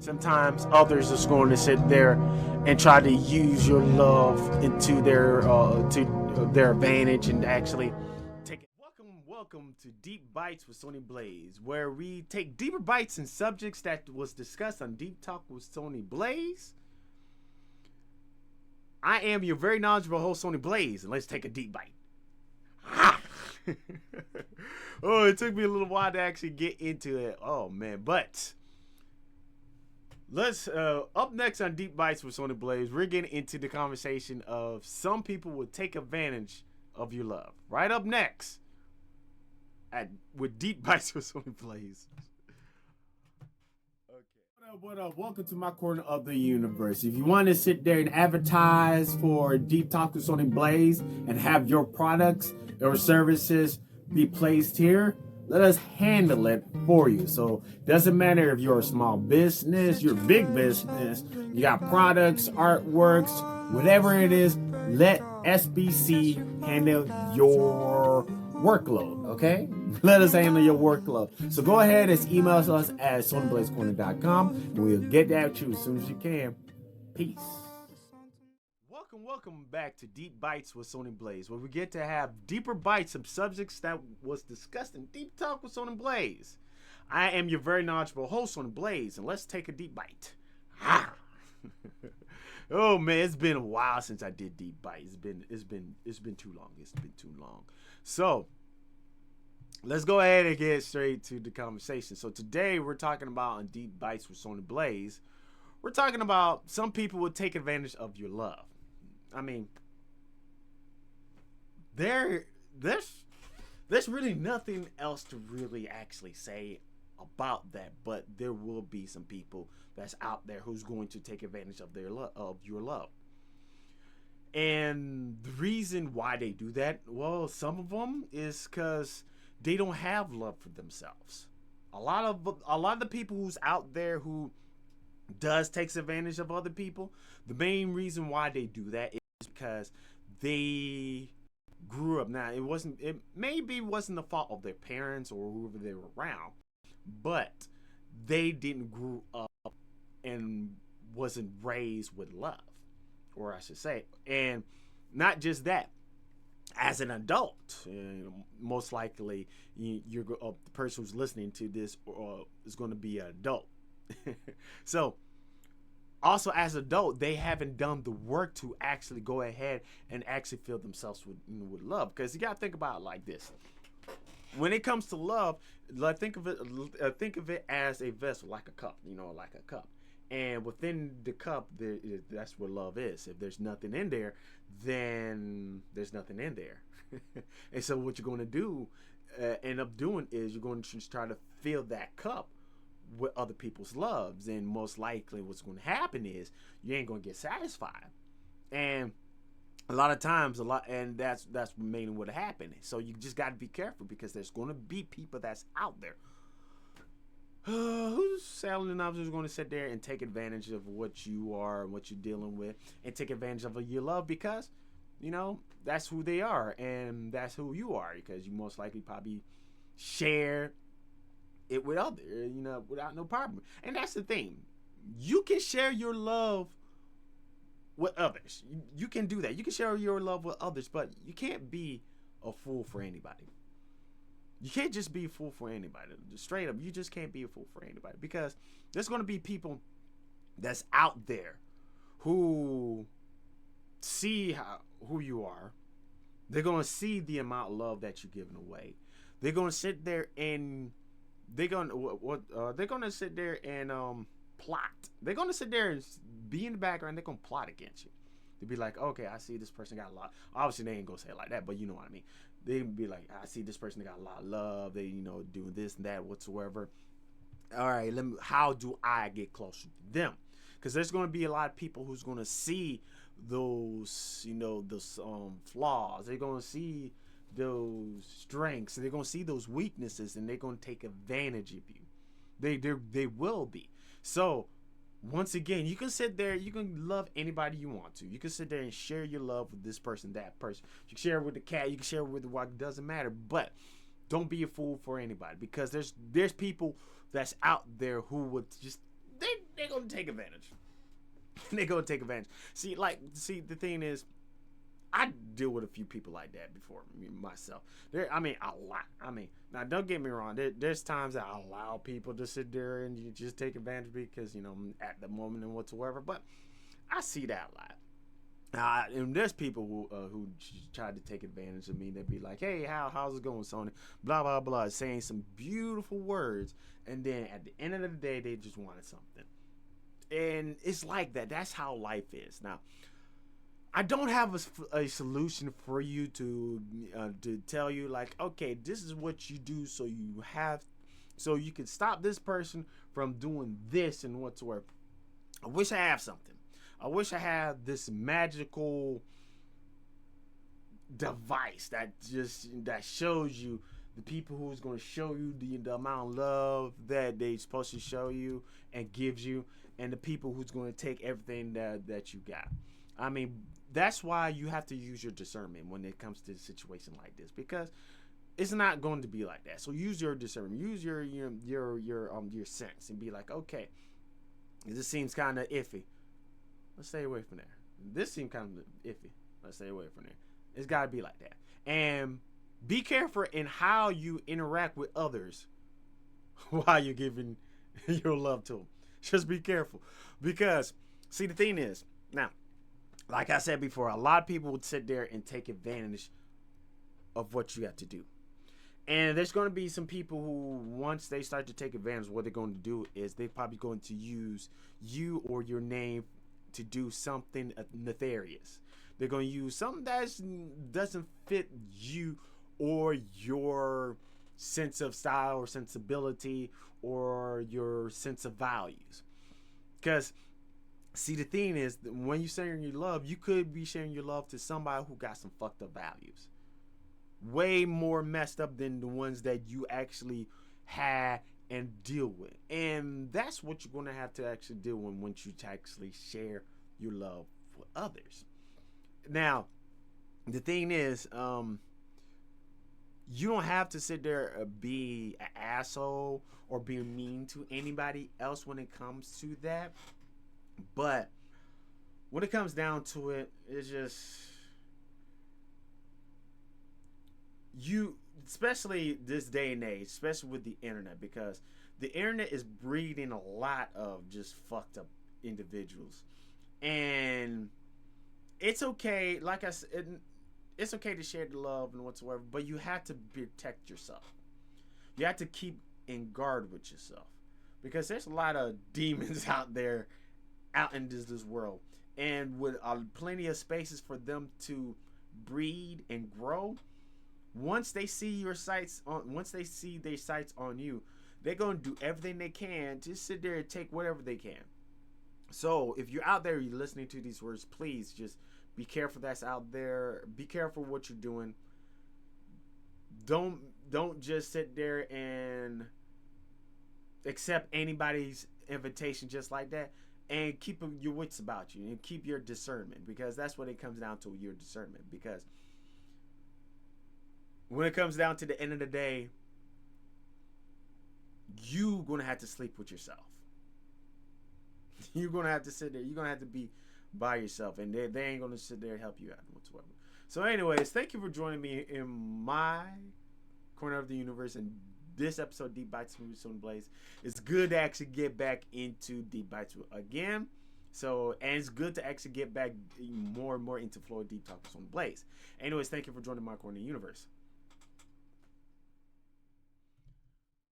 Sometimes others is going to sit there and try to use your love into their advantage and actually take it. Welcome to Deep Bites with Sony Blaze, where we take deeper bites in subjects that was discussed on Deep Talk with Sony Blaze. I am your very knowledgeable host, Sony Blaze, and let's take a deep bite. Oh, it took me a little while to actually get into it. Oh man, but let's up next on Deep Bites with Sony Blaze, we're getting into the conversation of some people would take advantage of your love. Right up next with Deep Bites with Sony Blaze. Okay. What up? Welcome to my corner of the universe. If you want to sit there and advertise for Deep Talk with Sony Blaze and have your products or services be placed here, let us handle it for you. So doesn't matter if you're a small business, you're a big business, you got products, artworks, whatever it is, let SBC handle your workload, okay? Let us handle your workload. So go ahead and email us at sonyblazecorner.com and we'll get that to you as soon as you can. Peace. Welcome back to Deep Bites with Sony Blaze, where we get to have deeper bites of subjects that was discussed in Deep Talk with Sony Blaze. I am your very knowledgeable host, Sony Blaze, and let's take a deep bite. Oh man, it's been a while since I did Deep Bite. It's been too long. It's been too long. So let's go ahead and get straight to the conversation. So today we're talking about on Deep Bites with Sony Blaze. We're talking about some people will take advantage of your love. I mean, there's really nothing else to really actually say about that, but there will be some people that's out there who's going to take advantage of your love. And the reason why they do that, well, some of them is because they don't have love for themselves. A lot of the people who's out there who does takes advantage of other people, the main reason why they do that is because they grew up. Now it maybe wasn't the fault of their parents or whoever they were around, but they didn't grow up and wasn't raised with love, or I should say. And not just that, as an adult, most likely you're the person who's listening to this is going to be an adult. So also, as an adult, they haven't done the work to actually go ahead and actually fill themselves with love. Because you got to think about it like this. When it comes to love, think of it as a vessel, like a cup, like a cup. And within the cup, that's where love is. If there's nothing in there, then there's nothing in there. And so what you're going to do, end up doing is you're going to just try to fill that cup with other people's loves, and most likely what's going to happen is you ain't going to get satisfied. And a lot of times and that's mainly what happened. So you just got to be careful, because there's going to be people that's out there who's selling enough, who's going to sit there and take advantage of what you are and what you're dealing with, and take advantage of your love, because that's who they are and that's who you are, because you most likely probably share it with others, without no problem. And that's the thing. You can share your love with others. You can do that. You can share your love with others, but you can't be a fool for anybody. You can't just be a fool for anybody. Straight up, you just can't be a fool for anybody, because there's going to be people that's out there who see who you are. They're going to see the amount of love that you're giving away. They're going to sit there and they're gonna sit there and plot. They're gonna sit there and be in the background. They're gonna plot against you. They'll be like, okay, I see this person got a lot. Obviously, they ain't gonna say it like that, but you know what I mean. They'll be like, I see this person got a lot of love. They, doing this and that whatsoever. All right, how do I get closer to them? Because there's gonna be a lot of people who's gonna see those, those flaws. They're gonna see those strengths, and they're gonna see those weaknesses, and they're gonna take advantage of you. They will be. So once again, you can sit there, you can love anybody you want to. You can sit there and share your love with this person, that person. You can share it with the cat, you can share it with the wife, it doesn't matter. But don't be a fool for anybody, because there's people that's out there who would just they're gonna going to take advantage. They go take advantage. See, the thing is, I deal with a few people like that before myself. A lot. Now don't get me wrong. There's times that I allow people to sit there and you just take advantage because at the moment and whatsoever. But I see that a lot. And there's people who tried to take advantage of me. They'd be like, "Hey, how's it going, Sony?" Blah blah blah, saying some beautiful words, and then at the end of the day, they just wanted something. And it's like that. That's how life is. Now, I don't have a solution for you to tell you like, okay, this is what you do, so you can stop this person from doing this and whatsoever. I wish I have something. I wish I had this magical device that shows you the people who's going to show you the amount of love that they're supposed to show you and gives you, and the people who's going to take everything that you got. I mean, that's why you have to use your discernment when it comes to a situation like this, because it's not going to be like that. So use your discernment, use your sense, and be like, okay, this seems kind of iffy. Let's stay away from there. This seems kind of iffy. Let's stay away from there. It's got to be like that. And be careful in how you interact with others while you're giving your love to them. Just be careful. Because, see, the thing is, now, like I said before, a lot of people would sit there and take advantage of what you have to do. And there's going to be some people who, once they start to take advantage, what they're going to do is they're probably going to use you or your name to do something nefarious. They're going to use something that doesn't fit you or your sense of style or sensibility or your sense of values. Because, see, the thing is, when you're sharing your love, you could be sharing your love to somebody who got some fucked up values. Way more messed up than the ones that you actually had and deal with. And that's what you're going to have to actually deal with once you actually share your love with others. Now, the thing is, you don't have to sit there be an asshole or be mean to anybody else when it comes to that. But when it comes down to it, it's just you, especially this day and age, especially with the internet, because the internet is breeding a lot of just fucked up individuals. And it's okay, like I said, it's okay to share the love and whatsoever, but you have to protect yourself. You have to keep in guard with yourself, because there's a lot of demons out there, out in this world, and with plenty of spaces for them to breed and grow. Once they see their sights on you, they're gonna do everything they can to sit there and take whatever they can. So if you're out there, you're listening to these words, please just be careful that's out there. Be careful what you're doing. Don't just sit there and accept anybody's invitation just like that. And keep your wits about you and keep your discernment, because that's what it comes down to, your discernment. Because when it comes down to the end of the day, you're going to have to sleep with yourself. You're going to have to sit there. You're going to have to be by yourself, and they ain't going to sit there and help you out whatsoever. So anyways, thank you for joining me in my corner of the universe and this episode, Deep Bites with Sony Blaze. It's good to actually get back into Deep Bites again. So, and it's good to actually get back more and more into Floyd Deep Talk with Sony Blaze. Anyways, thank you for joining my corner of the universe.